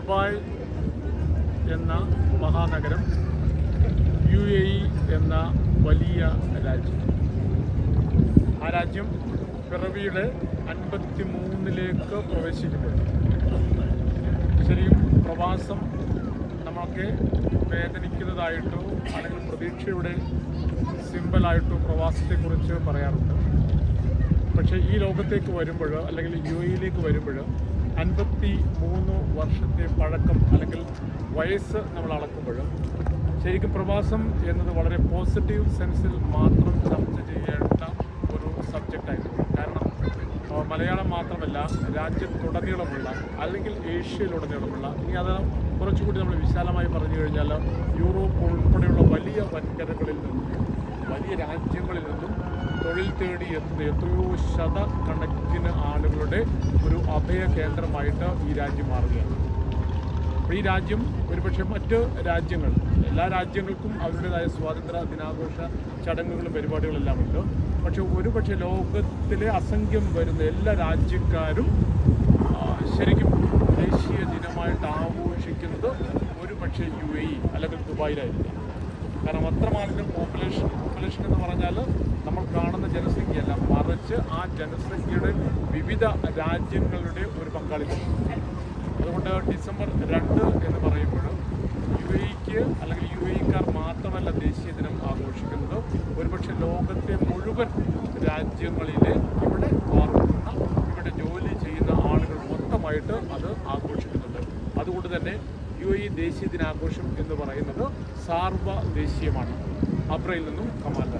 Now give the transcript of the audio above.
Dubai എന്ന മഹാനഗരം, UAE എന്ന വലിയ രാജ്യം. ആ രാജ്യം പിറവിയുടെ 53ലേക്ക് പ്രവേശിക്കുമ്പോൾ ശരിക്കും പ്രവാസം നമ്മളൊക്കെ വേദനിക്കുന്നതായിട്ടോ അല്ലെങ്കിൽ പ്രതീക്ഷയുടെ സിമ്പലായിട്ടോ പ്രവാസത്തെക്കുറിച്ച് പറയാറുണ്ട്. പക്ഷേ ഈ ലോകത്തേക്ക് വരുമ്പോൾ അല്ലെങ്കിൽ UAEയിലേക്ക് വരുമ്പോൾ 53 വർഷത്തെ പഴക്കം അല്ലെങ്കിൽ വയസ്സ് നമ്മൾ അളക്കുമ്പോൾ ശരിക്കും പ്രവാസം എന്നത് വളരെ പോസിറ്റീവ് സെൻസിൽ മാത്രം ചർച്ച ചെയ്യേണ്ട ഒരു സബ്ജക്റ്റായിരുന്നു. കാരണം മലയാളം മാത്രമല്ല, രാജ്യത്തുടനീളമുള്ള അല്ലെങ്കിൽ ഏഷ്യയിലുടനീളമുള്ള, ഇനി അത് കുറച്ചുകൂടി നമ്മൾ വിശാലമായി പറഞ്ഞു കഴിഞ്ഞാൽ യൂറോപ്പ് ഉൾപ്പെടെയുള്ള വലിയ വൻകരകളിൽ നിന്നും വലിയ രാജ്യങ്ങളിൽ നിന്നും തൊഴിൽ തേടി എത്തുന്ന എത്രയോ ശതകണക്കിന് ആളുകളുടെ ഒരു അഭയ കേന്ദ്രമായിട്ട് ഈ രാജ്യം മാറുകയാണ്. അപ്പോൾ ഈ രാജ്യം ഒരുപക്ഷെ മറ്റ് രാജ്യങ്ങൾ, എല്ലാ രാജ്യങ്ങൾക്കും അവരുടേതായ സ്വാതന്ത്ര്യ ദിനാഘോഷ ചടങ്ങുകളും പരിപാടികളെല്ലാം ഉണ്ട്. പക്ഷെ ഒരുപക്ഷെ ലോകത്തിലെ അസംഖ്യം വരുന്ന എല്ലാ രാജ്യക്കാരും ശരിക്കും ദേശീയ ദിനമായിട്ട് ആഘോഷിക്കുന്നത് ഒരുപക്ഷെ UAE അല്ലെങ്കിൽ ദുബായിലായിരിക്കാം. കാരണം അത്രമാത്രം പോപ്പുലേഷൻ എന്ന് പറഞ്ഞാൽ നമ്മൾ കാണുന്ന ജനസംഖ്യയല്ല, മറിച്ച് ആ ജനസംഖ്യയുടെ വിവിധ രാജ്യങ്ങളുടെ ഒരു പങ്കാളിത്തം. അതുകൊണ്ട് ഡിസംബർ 2 എന്ന് പറയുമ്പോൾ UAEക്ക് അല്ലെങ്കിൽ UAEക്കാർ മാത്രമല്ല ദേശീയ ദിനം ആഘോഷിക്കുന്നത്, ഒരുപക്ഷെ ലോകത്തെ മുഴുവൻ രാജ്യങ്ങളിലെ ഇവിടെ പാർക്കുന്ന, ഇവിടെ ജോലി ചെയ്യുന്ന ആളുകൾ മൊത്തമായിട്ട് അത് ആഘോഷിക്കുന്നുണ്ട്. അതുകൊണ്ട് തന്നെ UAE ദേശീയ ദിനാഘോഷം എന്ന് പറയുന്നത് സാർവദേശീയമാണ്. അബ്രയിൽ നിന്നും കമാൽ.